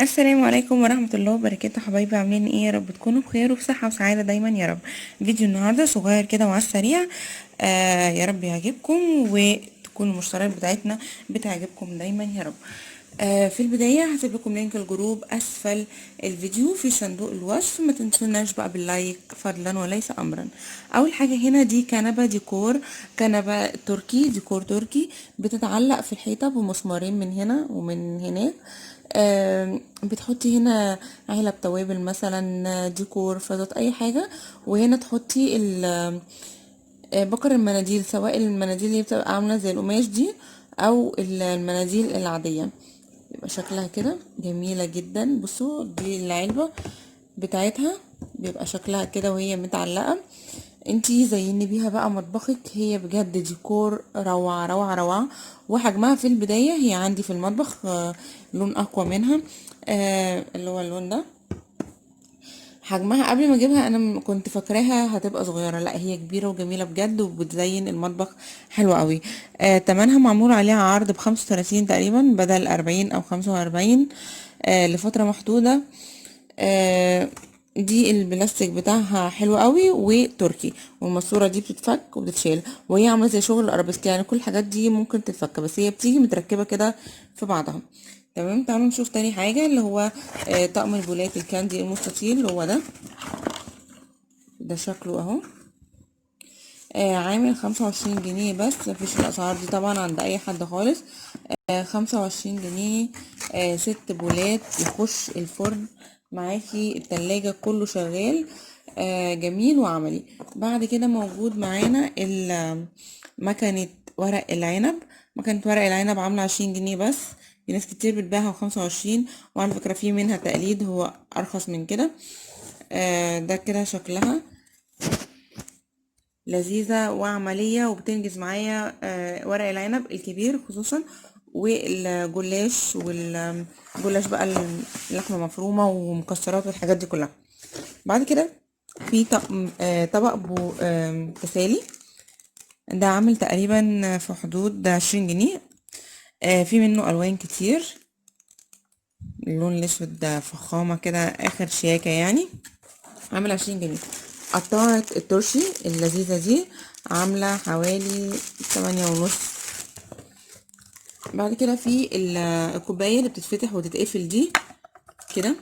السلام عليكم ورحمة الله وبركاته. حبايبي عاملين ايه؟ يا رب تكونوا بخير وفي صحة وسعادة دايما يا رب. فيديو النهاردة صغير كده وعلى السريع. يا رب يعجبكم وتكون المشتريات بتاعتنا بتعجبكم دايما يا رب. في البداية هسيب لكم لينك الجروب اسفل الفيديو في صندوق الوصف. ما تنسوناش بقى باللايك فضلا وليس امرا. اول حاجة هنا دي كنبة ديكور، كنبة تركي، ديكور تركي بتتعلق في الحيطة بمسمارين من هنا ومن هناك. بتحطي هنا علب توابل مثلا، ديكور فازات اي حاجه، وهنا تحطي بكر المناديل، سواء المناديل اللي بتبقى عامله زي القماش دي او المناديل العاديه. يبقى شكلها كده جميله جدا. بصوا دي العلبه بتاعتها، بيبقى شكلها كده وهي متعلقه. انتي زيني بيها بقى مطبخك، هي بجد ديكور روعة روعة روعة. وحجمها في البداية هي عندي في المطبخ لون اقوى منها، اللي هو اللون ده. حجمها قبل ما اجيبها انا كنت فاكراها هتبقى صغيرة، لا هي كبيرة وجميلة بجد وبتزين المطبخ حلو قوي. تمنها معمول عليها عرض ب35 تقريبا بدل 40 او 45، لفترة محدودة. آه دي البلاستيك بتاعها حلو قوي وتركي، والماسوره دي بتتفك وبتتشال، وهي عامله زي شغل الارابيسك، يعني كل الحاجات دي ممكن تتفك بس هي بتيجي متركبه كده في بعضها. تمام، تعالوا نشوف تاني حاجه اللي هو طقم البولات الكاندي المستطيل. هو ده شكله اهو. عامل 25 جنيه بس، مفيش الاسعار دي طبعا عند اي حد خالص. 25 جنيه. 6 بولات يخش الفرن معاكي، التلاجة كله شغال. جميل وعملي. بعد كده موجود معانا مكنة ورق العنب. مكنة ورق العنب عاملة 20 جنيه بس. في ناس كتير بتبيعها ب25، وعلى فكرة في منها تقليد هو أرخص من كده. ده كده شكلها لذيذة وعملية وبتنجز معايا. ورق العنب الكبير خصوصا، والجلاش بقى اللحمة مفرومة ومكسرات والحاجات دي كلها. بعد كده في طبق بو تسالي. ده عامل تقريبا في حدود 20 جنيه. في منه ألوان كتير. اللون الأسود ده فخامة كده آخر شياكة يعني. عامل 20 جنيه. قطعة الترشي اللذيذة دي عاملة حوالي 8 ونص. بعد كده في الكوباية اللي بتتفتح وتتقفل دي كده،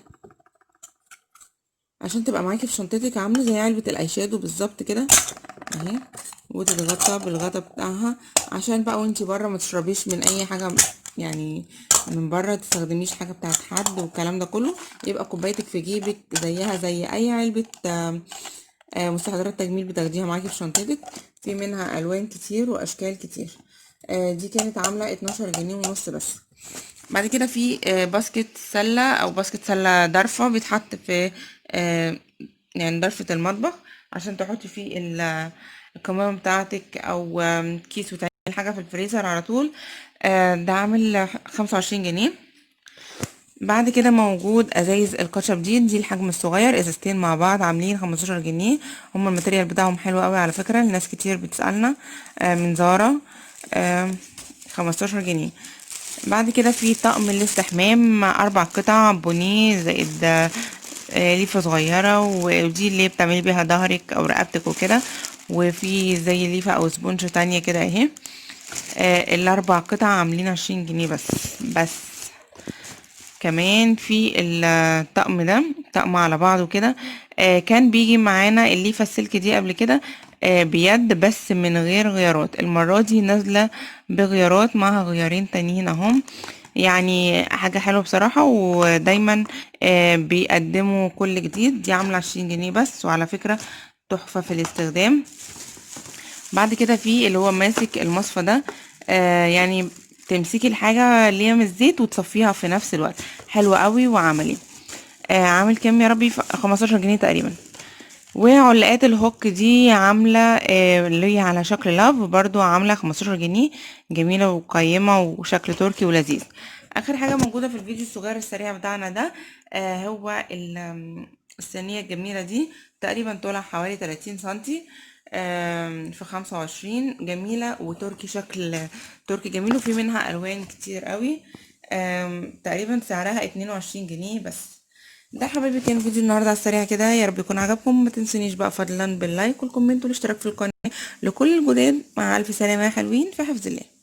عشان تبقى معاكي في شنطتك، عاملة زي علبة الايشادو بالظبط كده اهي. وتتغطى بالغطا بتاعها عشان بقى وانتي بره ما تشربيش من اي حاجة، يعني من بره تستخدميش حاجة بتاعت حد والكلام ده كله. يبقى كوبايتك في جيبك زيها زي اي علبة مستحضرات تجميل بتاخديها معاكي في شنطتك. في منها الوان كتير واشكال كتير. دي كانت عامله 12 جنيه ونص بس. بعد كده في باسكت سله او باسكت سله ضرفه بيتحط في يعني ضرفه المطبخ، عشان تحطي فيه الكمامه بتاعتك او كيس وتعملي حاجه في الفريزر على طول. ده عامل 25 جنيه. بعد كده موجود ازايز الكاتشب دي الحجم الصغير، ازازتين مع بعض عاملين 15 جنيه. هما الماتيريال بتاعهم حلو قوي على فكرة، الناس كتير بتسألنا من زارا. 15 جنيه. بعد كده في طقم الاستحمام 4 قطع بني زائد ليفة صغيرة، ودي اللي بتعملي بيها ظهرك او رقبتك وكده. وفي زي ليفة او سبونج تانية كده اهي. ال4 قطع عاملين 20 جنيه بس. كمان في الطقم ده طقم على بعضه كده. كان بيجي معانا الليفة السلك دي قبل كده بيد بس من غير غيارات. المرة دي نازلة بغيارات معها غيارين تانيين اهم. يعني حاجة حلوة بصراحة، ودايما بيقدموا كل جديد. دي عاملة 20 جنيه بس، وعلى فكرة تحفة في الاستخدام. بعد كده في اللي هو ماسك المصفى ده، يعني تمسكي الحاجة اللي هي من الزيت وتصفيها في نفس الوقت. حلو قوي وعملي. عامل كام يا ربي؟ 15 جنيه تقريبا. وعلاقات الهوك دي عاملة اللي هي على شكل لاف برضو عاملة 15 جنيه. جميلة وقيمة وشكل تركي ولذيذ. اخر حاجة موجودة في الفيديو الصغير السريع بتاعنا ده هو الصينية الجميلة دي، تقريبا طولها حوالي 30 سنتي. في 25. جميلة وتركي، شكل تركي جميل، وفي منها الوان كتير قوي. تقريبا سعرها 22 جنيه بس. ده يا حبايبي كان فيديو النهارده على السريع كده، يا رب يكون عجبكم. ما تنسونيش بقى فضلا باللايك والكومنت والاشتراك في القناه لكل الجداد. مع الف سلامه يا حلوين، في حفظ الله.